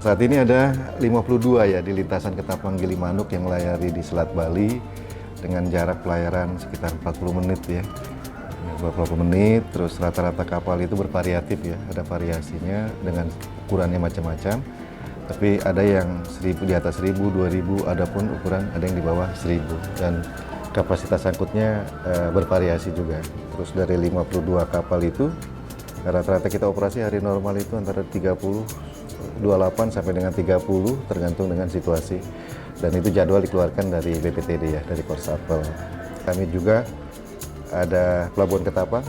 Saat ini ada 52 ya di lintasan Ketapang Gilimanuk yang melayari di Selat Bali dengan jarak pelayaran sekitar 40 menit ya. 40 menit, terus rata-rata kapal itu bervariatif ya, ada variasinya dengan ukurannya macam-macam. Tapi ada yang 1000 di atas 1000, 2000, ada pun ukuran ada yang di bawah 1000 dan kapasitas angkutnya bervariasi juga. Terus dari 52 kapal itu rata-rata kita operasi hari normal itu antara 28 sampai dengan 30 tergantung dengan situasi. Dan itu jadwal dikeluarkan dari BPTD ya, dari Korsapel. Kami juga ada Pelabuhan Ketapang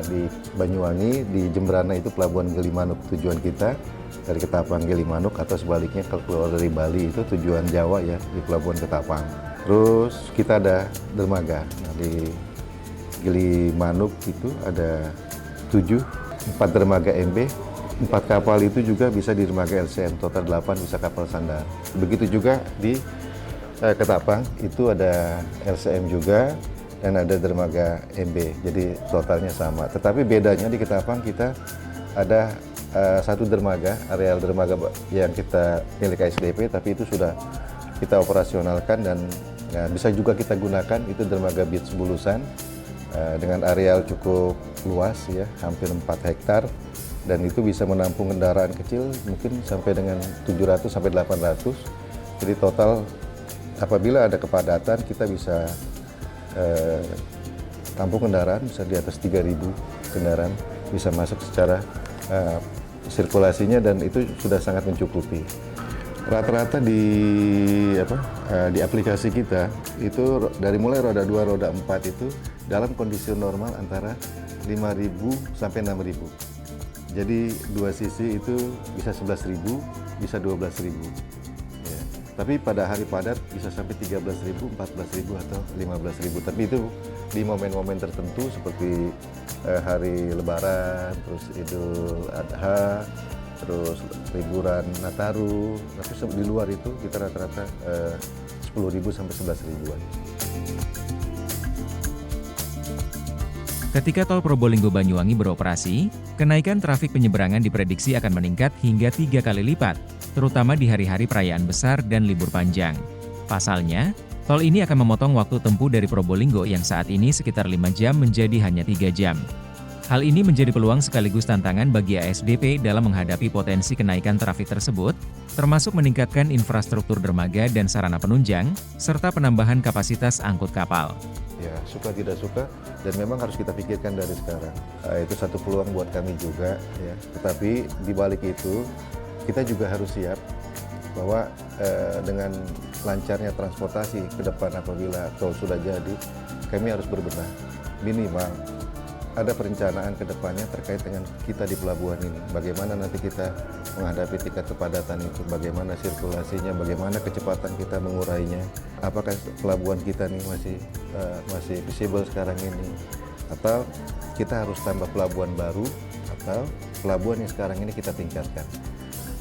di Banyuwangi, di Jembrana itu Pelabuhan Gilimanuk tujuan kita dari Ketapang Gilimanuk, atau sebaliknya kalau keluar dari Bali itu tujuan Jawa ya di Pelabuhan Ketapang. Terus kita ada dermaga. Nah, di Gilimanuk itu ada 4 dermaga MB, 4 kapal itu juga bisa di dermaga LCM, total 8 bisa kapal sandar. Begitu juga di Ketapang itu ada LCM juga dan ada dermaga MB, jadi totalnya sama. Tetapi bedanya di Ketapang kita ada satu dermaga, areal dermaga yang kita milik ASDP, tapi itu sudah kita operasionalkan dan ya, bisa juga kita gunakan, itu dermaga Beach Bulusan dengan areal cukup luas ya, hampir 4 hektar, dan itu bisa menampung kendaraan kecil mungkin sampai dengan 700 sampai 800. Jadi total apabila ada kepadatan kita bisa tampung kendaraan bisa di atas 3.000 kendaraan bisa masuk secara sirkulasinya, dan itu sudah sangat mencukupi. Rata-rata di aplikasi kita itu dari mulai roda 2, roda 4 itu dalam kondisi normal antara 5.000 sampai 6.000. Jadi dua sisi itu bisa 11.000, bisa 12.000. Ya. Tapi pada hari padat bisa sampai 13.000, 14.000 atau 15.000. Tapi itu di momen-momen tertentu seperti hari Lebaran, terus Idul Adha, terus liburan Nataru. Tapi di luar itu kita rata-rata 10.000 sampai 11.000-an. Ketika tol Probolinggo Banyuwangi beroperasi, kenaikan trafik penyeberangan diprediksi akan meningkat hingga 3 kali lipat, terutama di hari-hari perayaan besar dan libur panjang. Pasalnya, tol ini akan memotong waktu tempuh dari Probolinggo yang saat ini sekitar 5 jam menjadi hanya 3 jam. Hal ini menjadi peluang sekaligus tantangan bagi ASDP dalam menghadapi potensi kenaikan trafik tersebut, termasuk meningkatkan infrastruktur dermaga dan sarana penunjang, serta penambahan kapasitas angkut kapal. Ya, suka tidak suka, dan memang harus kita pikirkan dari sekarang. Itu satu peluang buat kami juga, ya. Tetapi di balik itu, kita juga harus siap bahwa dengan lancarnya transportasi ke depan apabila tol sudah jadi, kami harus berbenah. Minimal ada perencanaan ke depannya terkait dengan kita di pelabuhan ini. Bagaimana nanti kita menghadapi tingkat kepadatan itu, bagaimana sirkulasinya, bagaimana kecepatan kita mengurainya. Apakah pelabuhan kita nih masih visible sekarang ini, atau kita harus tambah pelabuhan baru, atau pelabuhan yang sekarang ini kita tingkatkan.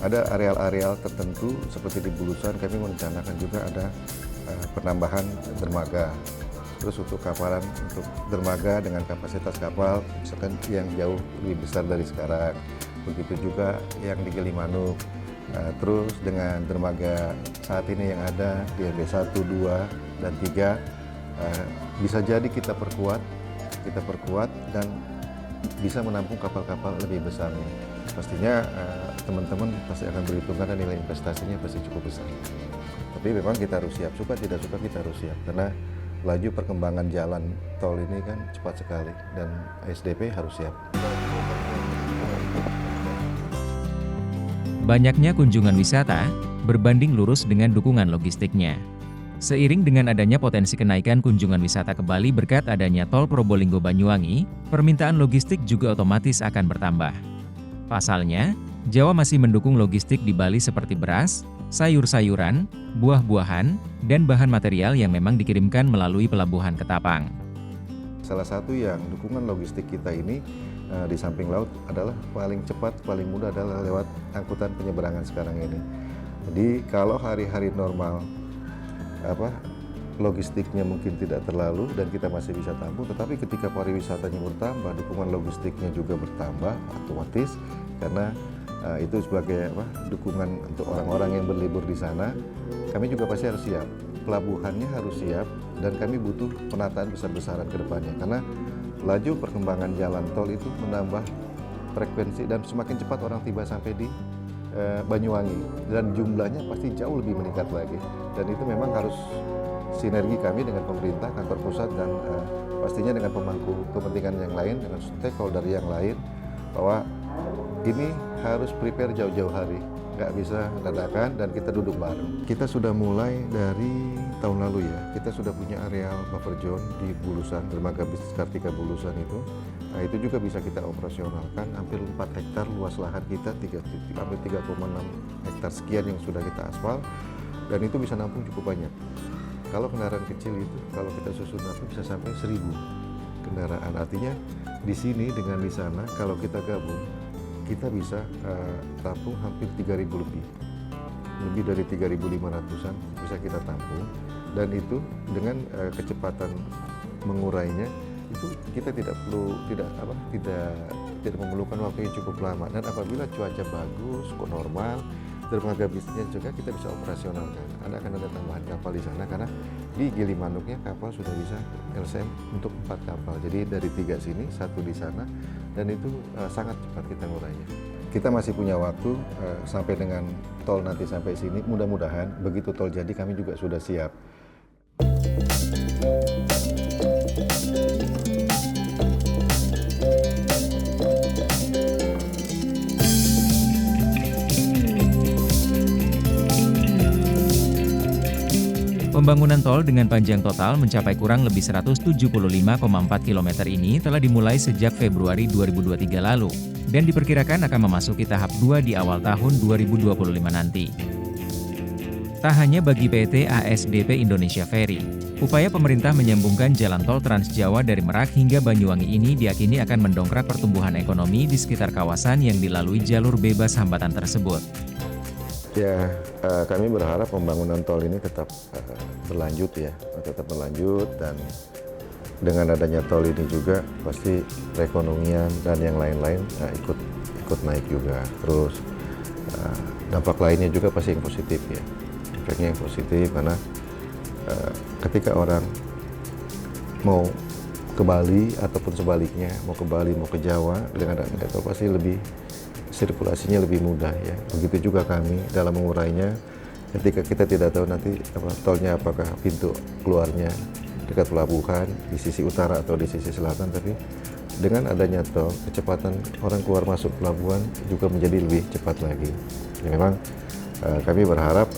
Ada areal-areal tertentu seperti di Bulusan kami merencanakan juga ada penambahan dermaga. Terus untuk kapalan, untuk dermaga dengan kapasitas kapal misalkan yang jauh lebih besar dari sekarang. Begitu juga yang di Gilimanuk. Terus dengan dermaga saat ini yang ada di MB 1, 2, dan 3, bisa jadi kita perkuat dan bisa menampung kapal-kapal lebih besar. Pastinya teman-teman pasti akan berhitungan dan nilai investasinya pasti cukup besar. Tapi memang kita harus siap, suka tidak suka kita harus siap, karena laju perkembangan jalan tol ini kan cepat sekali dan ASDP harus siap. Banyaknya kunjungan wisata berbanding lurus dengan dukungan logistiknya. Seiring dengan adanya potensi kenaikan kunjungan wisata ke Bali berkat adanya tol Probolinggo Banyuwangi, permintaan logistik juga otomatis akan bertambah. Pasalnya, Jawa masih mendukung logistik di Bali seperti beras, sayur-sayuran, buah-buahan, dan bahan material yang memang dikirimkan melalui pelabuhan Ketapang. Salah satu yang dukungan logistik kita ini di samping laut adalah paling cepat, paling mudah adalah lewat angkutan penyeberangan sekarang ini. Jadi kalau hari-hari normal logistiknya mungkin tidak terlalu dan kita masih bisa tampung, tetapi ketika pariwisatanya bertambah, dukungan logistiknya juga bertambah otomatis, karena Itu sebagai dukungan untuk orang-orang yang berlibur di sana. Kami juga pasti harus siap, pelabuhannya harus siap, dan kami butuh penataan besar-besaran ke depannya, karena laju perkembangan jalan tol itu menambah frekuensi dan semakin cepat orang tiba sampai di Banyuwangi, dan jumlahnya pasti jauh lebih meningkat lagi. Dan itu memang harus sinergi kami dengan pemerintah, kantor pusat, dan pastinya dengan pemangku kepentingan yang lain, dengan stakeholder yang lain, bahwa ini harus prepare jauh-jauh hari, nggak bisa dadakan, dan kita duduk bareng. Kita sudah mulai dari tahun lalu ya, kita sudah punya areal buffer zone di Bulusan, dermaga bis Kartika Bulusan itu. Nah, itu juga bisa kita operasionalkan, hampir 4 hektar luas lahan kita, hampir 3,6 hektar sekian yang sudah kita aspal, dan itu bisa nampung cukup banyak. Kalau kendaraan kecil itu, kalau kita susun nampung bisa sampai 1.000 kendaraan. Artinya di sini dengan di sana, kalau kita gabung, kita bisa tampung hampir 3.000 lebih dari 3.500-an bisa kita tampung, dan itu dengan kecepatan mengurainya itu kita tidak memerlukan waktu yang cukup lama, dan apabila cuaca bagus, normal, dermaga bisnya juga kita bisa operasionalkan. Akan ada tambahan kapal di sana, karena di Gilimanuknya kapal sudah bisa LCM untuk 4 kapal. Jadi dari 3 sini, 1 di sana, dan itu sangat cepat kita ngurainya. Kita masih punya waktu sampai dengan tol nanti sampai sini. Mudah-mudahan begitu tol jadi kami juga sudah siap. Pembangunan tol dengan panjang total mencapai kurang lebih 175,4 km ini telah dimulai sejak Februari 2023 lalu, dan diperkirakan akan memasuki tahap 2 di awal tahun 2025 nanti. Tak hanya bagi PT ASDP Indonesia Ferry, upaya pemerintah menyambungkan jalan tol Trans Jawa dari Merak hingga Banyuwangi ini diyakini akan mendongkrak pertumbuhan ekonomi di sekitar kawasan yang dilalui jalur bebas hambatan tersebut. Ya, kami berharap pembangunan tol ini tetap berlanjut ya, dan dengan adanya tol ini juga pasti perekonomian dan yang lain-lain ikut naik juga. Terus dampak lainnya juga pasti yang positif ya, efeknya yang positif, karena ketika orang mau ke Bali ataupun sebaliknya, mau ke Bali mau ke Jawa, dengan adanya tol pasti sirkulasinya lebih mudah ya. Begitu juga kami dalam mengurainya, ketika kita tidak tahu nanti tolnya apakah pintu keluarnya dekat pelabuhan di sisi utara atau di sisi selatan, tapi dengan adanya tol kecepatan orang keluar masuk pelabuhan juga menjadi lebih cepat lagi. Ya, memang kami berharap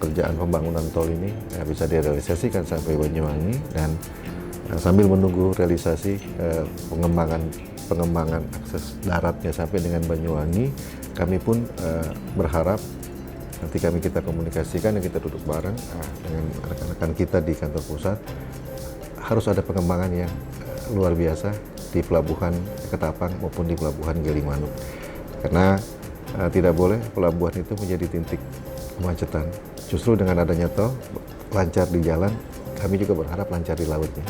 pekerjaan pembangunan tol ini bisa direalisasikan sampai Banyuwangi, dan sambil menunggu realisasi pengembangan akses daratnya sampai dengan Banyuwangi, kami pun berharap nanti kita komunikasikan dan kita duduk bareng dengan rekan-rekan kita di kantor pusat, harus ada pengembangan yang luar biasa di pelabuhan Ketapang maupun di pelabuhan Gilimanuk, karena tidak boleh pelabuhan itu menjadi titik kemacetan. Justru dengan adanya tol lancar di jalan, kami juga berharap lancar di lautnya.